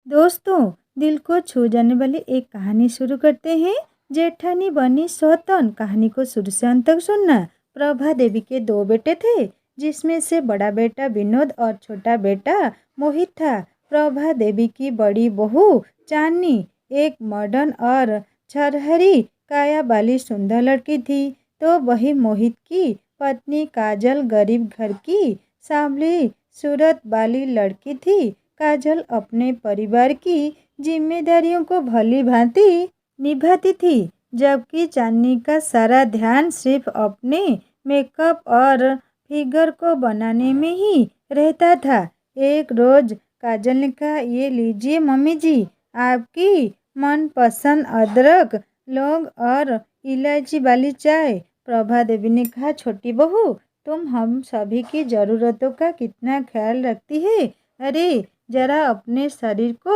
दोस्तों, दिल को छू जाने वाली एक कहानी शुरू करते हैं। जेठानी बनी सौतन। कहानी को शुरू से अंत तक सुनना। प्रभा देवी के दो बेटे थे, जिसमें से बड़ा बेटा विनोद और छोटा बेटा मोहित था। प्रभा देवी की बड़ी बहू चांदनी एक मॉडर्न और छरहरी काया वाली सुंदर लड़की थी, तो वही मोहित की पत्नी काजल गरीब घर की सांवली सूरत वाली लड़की थी। काजल अपने परिवार की जिम्मेदारियों को भली भांति निभाती थी, जबकि चांदनी का सारा ध्यान सिर्फ अपने मेकअप और फिगर को बनाने में ही रहता था। एक रोज काजल ने कहा, ये लीजिए मम्मी जी, आपकी मनपसंद अदरक लौंग और इलायची वाली चाय। प्रभा देवी ने कहा, छोटी बहू, तुम हम सभी की ज़रूरतों का कितना ख्याल रखती है। अरे जरा अपने शरीर को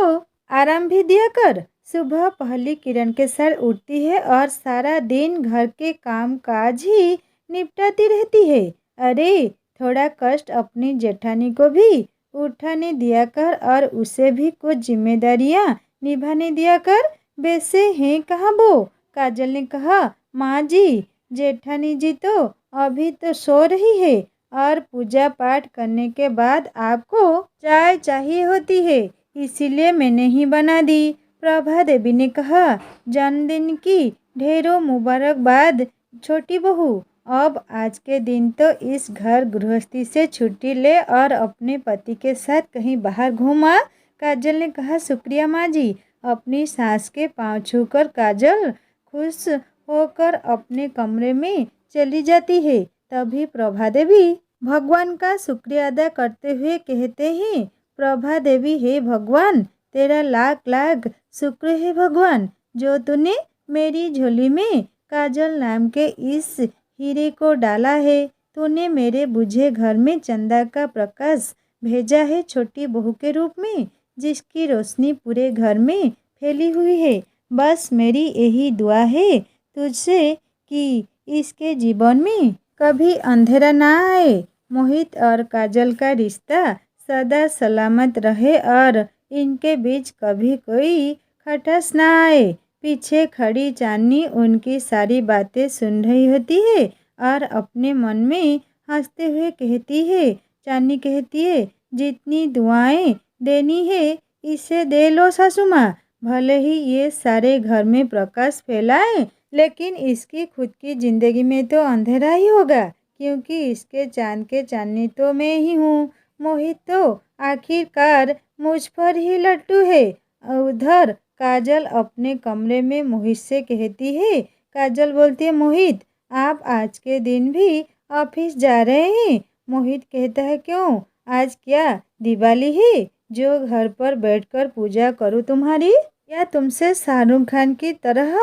आराम भी दिया कर। सुबह पहली किरण के साथ उठती है और सारा दिन घर के काम काज ही निपटाती रहती है। अरे थोड़ा कष्ट अपनी जेठानी को भी उठाने दिया कर और उसे भी कुछ जिम्मेदारियां निभाने दिया कर। वैसे हैं कहाँ वो? काजल ने कहा, माँ जी, जेठानी जी तो अभी तो सो रही है और पूजा पाठ करने के बाद आपको चाय चाहिए होती है, इसीलिए मैंने ही बना दी। प्रभा देवी ने कहा, जन्मदिन की ढेरों मुबारकबाद छोटी बहू। अब आज के दिन तो इस घर गृहस्थी से छुट्टी ले और अपने पति के साथ कहीं बाहर घूमा। काजल ने कहा, शुक्रिया माँ जी। अपनी सास के पांव छूकर काजल खुश होकर अपने कमरे में चली जाती है। तभी प्रभा देवी भगवान का शुक्रिया अदा करते हुए कहते हैं, प्रभा देवी, हे भगवान, तेरा लाख लाख शुक्र है भगवान, जो तूने मेरी झोली में काजल नाम के इस हीरे को डाला है। तूने मेरे बुझे घर में चंदा का प्रकाश भेजा है छोटी बहू के रूप में, जिसकी रोशनी पूरे घर में फैली हुई है। बस मेरी यही दुआ है तुझसे कि इसके जीवन में कभी अंधेरा ना आए। मोहित और काजल का रिश्ता सदा सलामत रहे और इनके बीच कभी कोई खटास ना आए। पीछे खड़ी चांदनी उनकी सारी बातें सुन रही होती है और अपने मन में हंसते हुए कहती है। चांदनी कहती है, जितनी दुआएं देनी है इसे दे लो सासू माँ, भले ही ये सारे घर में प्रकाश फैलाए, लेकिन इसकी खुद की जिंदगी में तो अंधेरा ही होगा, क्योंकि इसके चांद के चांदनी तो मैं ही हूँ। मोहित तो आखिरकार मुझ पर ही लट्टू है। उधर काजल अपने कमरे में मोहित से कहती है। काजल बोलती है, मोहित, आप आज के दिन भी ऑफिस जा रहे हैं? मोहित कहता है, क्यों, आज क्या दिवाली है जो घर पर बैठकर पूजा करूं तुम्हारी, या तुमसे शाहरुख खान की तरह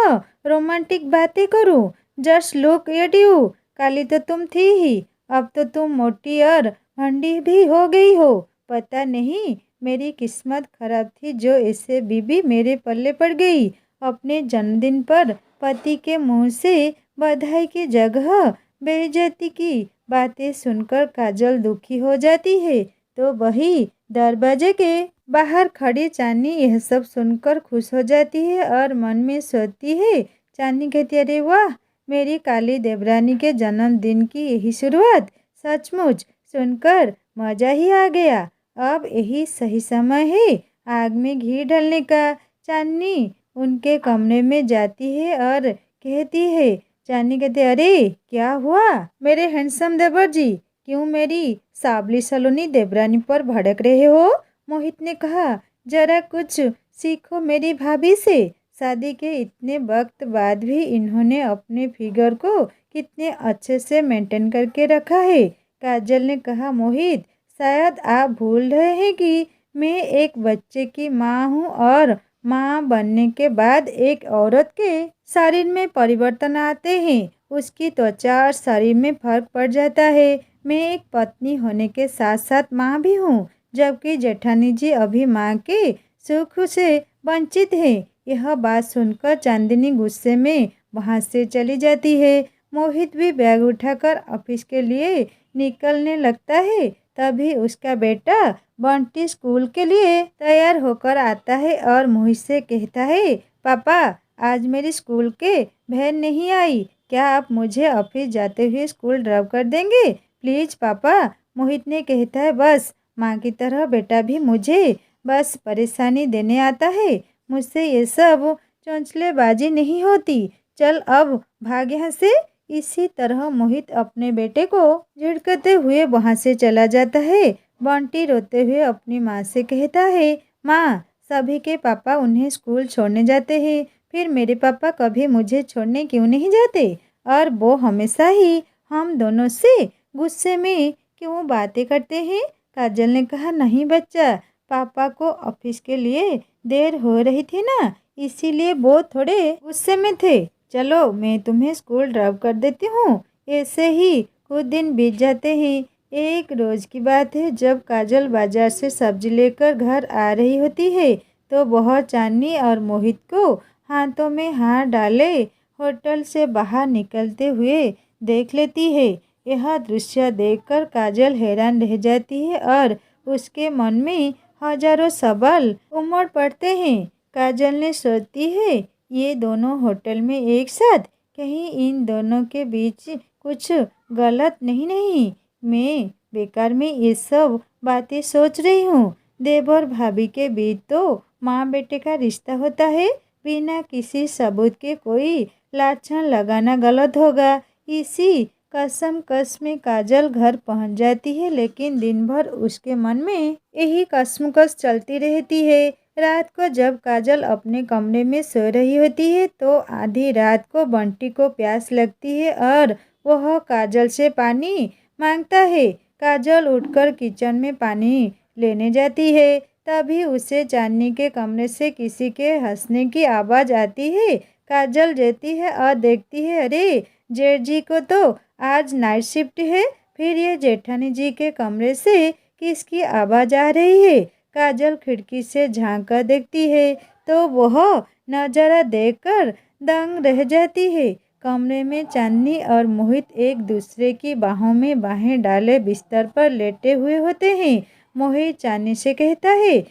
रोमांटिक बातें करूं? जस्ट लुक एट यू, काली तो तुम थी ही, अब तो तुम मोटी और भंडी भी हो गई हो। पता नहीं मेरी किस्मत खराब थी जो ऐसे बीबी मेरे पल्ले पड़ गई। अपने जन्मदिन पर पति के मुंह से बधाई की जगह बेइज्जती की बातें सुनकर काजल दुखी हो जाती है, तो वही दरवाजे के बाहर खड़ी चांदनी यह सब सुनकर खुश हो जाती है और मन में सोचती है। चांदनी कहती है, अरे वाह, मेरी काली देवरानी के जन्मदिन की यही शुरुआत, सचमुच सुनकर मज़ा ही आ गया। अब यही सही समय है आग में घी डालने का। चांदनी उनके कमरे में जाती है और कहती है। चांदनी कहती है, अरे क्या हुआ मेरे हैंडसम देवर जी, क्यों मेरी सावली सलोनी देवरानी पर भड़क रहे हो? मोहित ने कहा, जरा कुछ सीखो मेरी भाभी से। शादी के इतने वक्त बाद भी इन्होंने अपने फिगर को कितने अच्छे से मेंटेन करके रखा है। काजल ने कहा, मोहित, शायद आप भूल रहे हैं कि मैं एक बच्चे की माँ हूँ और माँ बनने के बाद एक औरत के शरीर में परिवर्तन आते हैं, उसकी त्वचा और शरीर में फर्क पड़ जाता है। मैं एक पत्नी होने के साथ साथ माँ भी हूँ, जबकि जेठानी जी अभी माँ के सुख से वंचित हैं। यह बात सुनकर चांदनी गुस्से में वहाँ से चली जाती है। मोहित भी बैग उठाकर ऑफिस के लिए निकलने लगता है। तभी उसका बेटा बंटी स्कूल के लिए तैयार होकर आता है और मोहित से कहता है, पापा आज मेरी स्कूल के वैन नहीं आई, क्या आप मुझे ऑफिस जाते हुए स्कूल ड्रॉप कर देंगे प्लीज पापा। मोहित ने कहता है, बस माँ की तरह बेटा भी मुझे बस परेशानी देने आता है, मुझसे ये सब चौंचलेबाजी नहीं होती, चल अब भाग यहाँ से। इसी तरह मोहित अपने बेटे को झिड़कते हुए वहां से चला जाता है। बंटी रोते हुए अपनी माँ से कहता है, माँ सभी के पापा उन्हें स्कूल छोड़ने जाते हैं, फिर मेरे पापा कभी मुझे छोड़ने क्यों नहीं जाते और वो हमेशा ही हम दोनों से गुस्से में क्यों बातें करते हैं। काजल ने कहा, नहीं बच्चा, पापा को ऑफिस के लिए देर हो रही थी ना, इसीलिए वो थोड़े गुस्से में थे, चलो मैं तुम्हें स्कूल ड्रॉप कर देती हूँ। ऐसे ही कुछ दिन बीत जाते हैं। एक रोज की बात है, जब काजल बाजार से सब्जी लेकर घर आ रही होती है तो वह चांदनी और मोहित को हाथों में हाथ डाले होटल से बाहर निकलते हुए देख लेती है। यह दृश्य देखकर काजल हैरान रह जाती है और उसके मन में हजारों सवाल उमड़ पड़ते हैं। काजल ने सोचती है, ये दोनों होटल में एक साथ, कहीं इन दोनों के बीच कुछ गलत नहीं, मैं बेकार में ये सब बातें सोच रही हूँ। देव और भाभी के बीच तो माँ बेटे का रिश्ता होता है, बिना किसी सबूत के कोई लाछन लगाना गलत होगा। इसी कस में काजल घर पहुंच जाती है, लेकिन दिन भर उसके मन में यही कसमकस चलती रहती है। रात को जब काजल अपने कमरे में सो रही होती है तो आधी रात को बंटी को प्यास लगती है और वह काजल से पानी मांगता है। काजल उठकर किचन में पानी लेने जाती है, तभी उसे चांदनी के कमरे से किसी के हंसने की आवाज़ आती है। काजल जाती है और देखती है, अरे जेठ जी को तो आज नाइट शिफ्ट है, फिर ये जेठानी जी के कमरे से किसकी आवाज़ आ रही है। काजल खिड़की से झांक कर देखती है तो वह नज़ारा देखकर दंग रह जाती है। कमरे में चांदनी और मोहित एक दूसरे की बाहों में बाहें डाले बिस्तर पर लेटे हुए होते हैं। मोहित चांदनी से कहता है,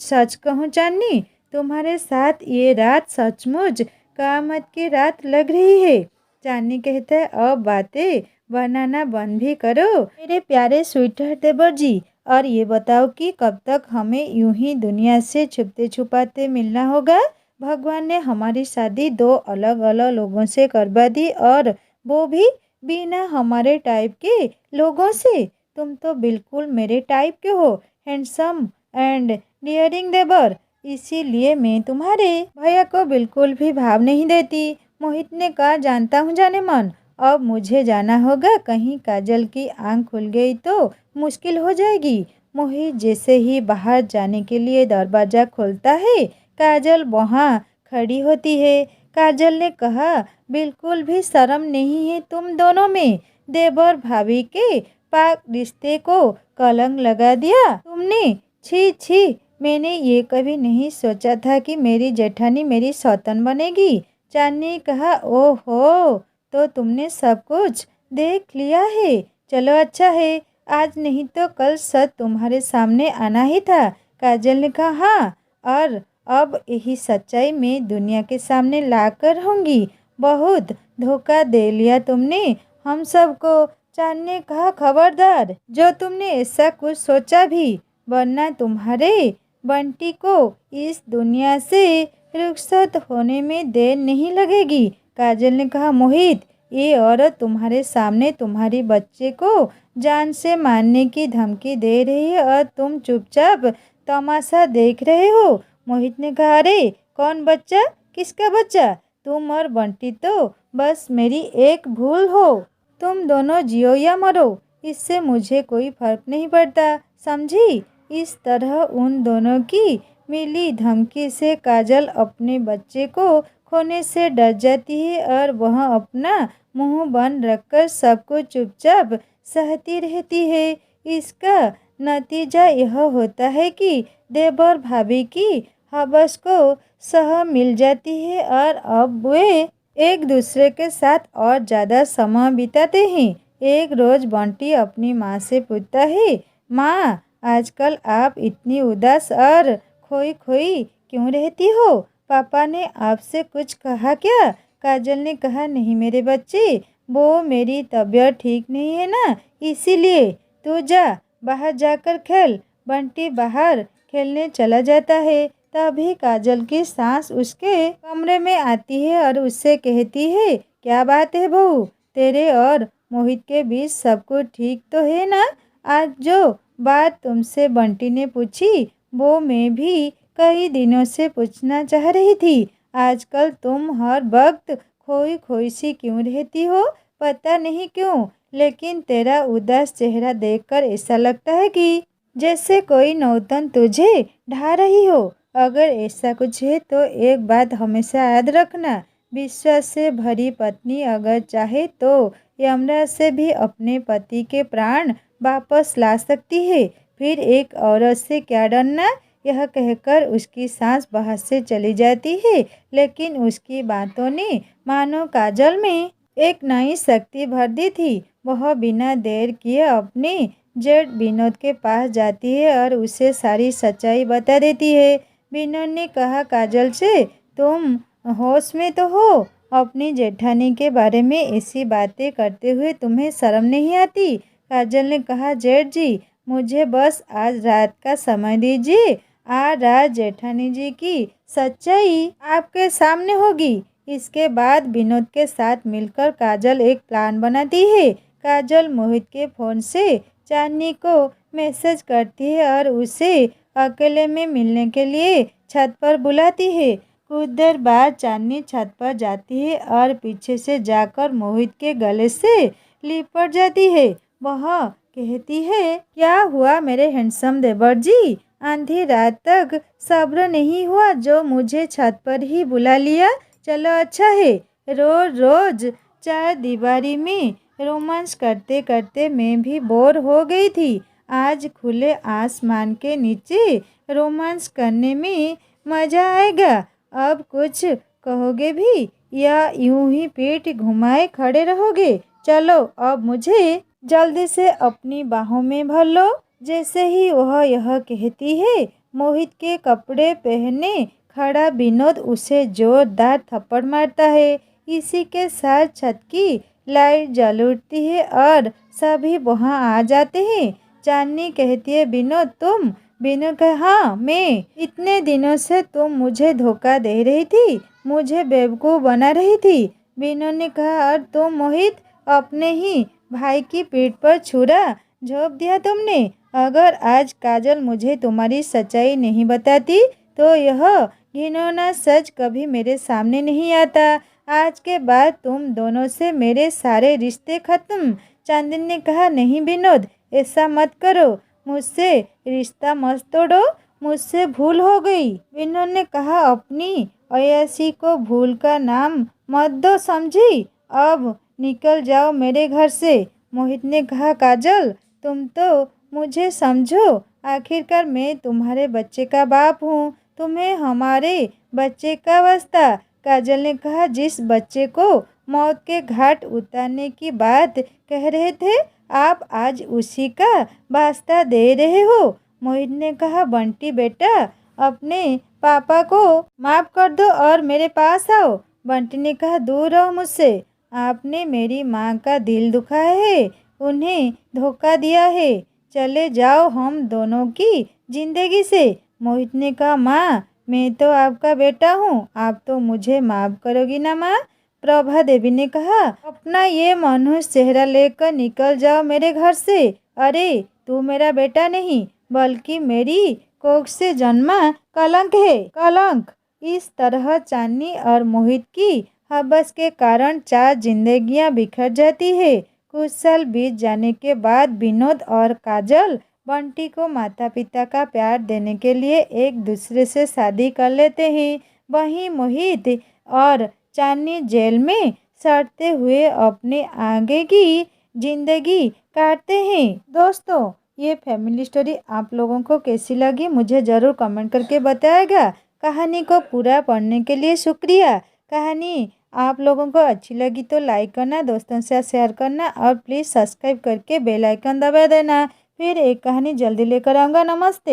सच कहूँ चांदनी, तुम्हारे साथ ये रात सचमुच क़यामत की रात लग रही है। चांदनी कहता है, अब बातें बनाना बंद भी करो मेरे प्यारे स्वीटर देवर जी, और ये बताओ कि कब तक हमें यूं ही दुनिया से छुपते छुपाते मिलना होगा। भगवान ने हमारी शादी दो अलग अलग लोगों से करवा दी, और वो भी बिना हमारे टाइप के लोगों से। तुम तो बिल्कुल मेरे टाइप के हो, हैंडसम एंड डियरिंग देवर, इसीलिए मैं तुम्हारे भैया को बिल्कुल भी भाव नहीं देती। मोहित ने कहा, जानता हूँ जाने मन, अब मुझे जाना होगा, कहीं काजल की आंख खुल गई तो मुश्किल हो जाएगी। मोहित जैसे ही बाहर जाने के लिए दरवाज़ा खोलता है, काजल वहाँ खड़ी होती है। काजल ने कहा, बिल्कुल भी शर्म नहीं है तुम दोनों में, देवर भाभी के पाक रिश्ते को कलंक लगा दिया तुमने, छी छी, मैंने ये कभी नहीं सोचा था कि मेरी जेठानी मेरी सौतन बनेगी। चांदनी ने कहा, ओहो, तो तुमने सब कुछ देख लिया है, चलो अच्छा है, आज नहीं तो कल सच तुम्हारे सामने आना ही था। काजल ने कहा, हाँ, और अब यही सच्चाई मैं दुनिया के सामने ला कर रहूँगी। बहुत धोखा दे लिया तुमने हम सबको। चांदनी ने कहा, खबरदार जो तुमने ऐसा कुछ सोचा भी, वरना तुम्हारे बंटी को इस दुनिया से रुखसत होने में देर नहीं लगेगी। काजल ने कहा, मोहित, ये औरत तुम्हारे सामने तुम्हारी बच्चे को जान से मारने की धमकी दे रही है और तुम चुपचाप तमाशा देख रहे हो। मोहित ने कहा, अरे कौन बच्चा, किसका बच्चा, तुम और बंटी तो बस मेरी एक भूल हो, तुम दोनों जियो या मरो, इससे मुझे कोई फर्क नहीं पड़ता, समझी। इस तरह उन दोनों की मिली धमकी से काजल अपने बच्चे को खोने से डर जाती है और वह अपना मुंह बंद रखकर सबको चुपचाप सहती रहती है। इसका नतीजा यह होता है कि देव और भाभी की हवस को सह मिल जाती है और अब वे एक दूसरे के साथ और ज़्यादा समय बिताते हैं। एक रोज़ बंटी अपनी माँ से पूछता है, माँ, आजकल आप इतनी उदास और खोई खोई क्यों रहती हो? पापा ने आपसे कुछ कहा क्या? काजल ने कहा, नहीं मेरे बच्चे, वो मेरी तबीयत ठीक नहीं है ना, इसीलिए। तू जा, बाहर जाकर खेल। बंटी बाहर खेलने चला जाता है। तभी काजल की सास उसके कमरे में आती है और उससे कहती है, क्या बात है बहू, तेरे और मोहित के बीच सब कुछ ठीक तो है ना? आज जो बात तुमसे बंटी ने पूछी वो मैं भी कई दिनों से पूछना चाह रही थी। आजकल तुम हर वक्त खोई खोई सी क्यों रहती हो? पता नहीं क्यों, लेकिन तेरा उदास चेहरा देखकर ऐसा लगता है कि जैसे कोई नौतन तुझे ढा रही हो। अगर ऐसा कुछ है तो एक बात हमेशा याद रखना, विश्वास से भरी पत्नी अगर चाहे तो यमराज से भी अपने पति के प्राण वापस ला सकती है। फिर एक औरत से क्या डरना? यह कहकर उसकी सांस बाहर से चली जाती है, लेकिन उसकी बातों ने मानो काजल में एक नई शक्ति भर दी थी। वह बिना देर किए अपने जेठ विनोद के पास जाती है और उसे सारी सच्चाई बता देती है। विनोद ने कहा, काजल से, तुम होश में तो हो? अपनी जेठानी के बारे में ऐसी बातें करते हुए तुम्हें शर्म नहीं आती? काजल ने कहा, जेठ जी, मुझे बस आज रात का समय दीजिए। आज रात जेठानी जी की सच्चाई आपके सामने होगी। इसके बाद विनोद के साथ मिलकर काजल एक प्लान बनाती है। काजल मोहित के फ़ोन से चांदनी को मैसेज करती है और उसे अकेले में मिलने के लिए छत पर बुलाती है। कुछ देर बाद चांदनी छत पर जाती है और पीछे से जाकर मोहित के गले से लिपट जाती है। वह कहती है, क्या हुआ मेरे हैंडसम देवर जी? आधी रात तक सब्र नहीं हुआ जो मुझे छत पर ही बुला लिया। चलो अच्छा है, रोज रोज चार दीवारी में रोमांस करते करते मैं भी बोर हो गई थी। आज खुले आसमान के नीचे रोमांस करने में मज़ा आएगा। अब कुछ कहोगे भी या यूं ही पीठ घुमाए खड़े रहोगे? चलो अब मुझे जल्दी से अपनी बाहों में भर लो। जैसे ही वह यह कहती है, मोहित के कपड़े पहने खड़ा विनोद उसे जोरदार थप्पड़ मारता है। इसी के साथ छत की लाइट जल उठती है और सभी वहां आ जाते हैं। चांदनी कहती है, विनोद तुम? विनोद कहे, हाँ मैं। इतने दिनों से तुम मुझे धोखा दे रही थी, मुझे बेवकूफ़ बना रही थी। विनोद ने कहा, और तुम मोहित, अपने ही भाई की पीठ पर छुरा झोंक दिया तुमने। अगर आज काजल मुझे तुम्हारी सच्चाई नहीं बताती तो यह घिनौना सच कभी मेरे सामने नहीं आता। आज के बाद तुम दोनों से मेरे सारे रिश्ते खत्म। चांदनी ने कहा, नहीं विनोद, ऐसा मत करो, मुझसे रिश्ता मत तोड़ो, मुझसे भूल हो गई। विनोद ने कहा, अपनी अय्याशी को भूल का नाम मत दो समझी, अब निकल जाओ मेरे घर से। मोहित ने कहा, काजल तुम तो मुझे समझो, आखिरकार मैं तुम्हारे बच्चे का बाप हूँ, तुम्हें हमारे बच्चे का वास्ता। काजल ने कहा, जिस बच्चे को मौत के घाट उतारने की बात कह रहे थे, आप आज उसी का वास्ता दे रहे हो। मोहित ने कहा, बंटी बेटा, अपने पापा को माफ़ कर दो और मेरे पास आओ। बंटी ने कहा, दूर रहो मुझसे, आपने मेरी माँ का दिल दुखाया है, उन्हें धोखा दिया है, चले जाओ हम दोनों की जिंदगी से। मोहित ने कहा, माँ मैं तो आपका बेटा हूँ, आप तो मुझे माफ़ करोगी ना माँ? प्रभा देवी ने कहा, अपना ये मनहूस चेहरा लेकर निकल जाओ मेरे घर से। अरे तू मेरा बेटा नहीं बल्कि मेरी कोख से जन्मा कलंक है, कलंक। इस तरह चांदनी और मोहित की हवस के कारण चार जिंदगियां बिखर जाती है। कुछ साल बीत जाने के बाद विनोद और काजल बंटी को माता पिता का प्यार देने के लिए एक दूसरे से शादी कर लेते हैं। वहीं मोहित और चांदनी जेल में सड़ते हुए अपने आगे की जिंदगी काटते हैं। दोस्तों, ये फैमिली स्टोरी आप लोगों को कैसी लगी मुझे ज़रूर कमेंट करके बताएगा। कहानी को पूरा पढ़ने के लिए शुक्रिया। कहानी आप लोगों को अच्छी लगी तो लाइक करना, दोस्तों से शेयर करना और प्लीज़ सब्सक्राइब करके बेल आइकन दबा देना। फिर एक कहानी जल्दी लेकर आऊँगा। नमस्ते।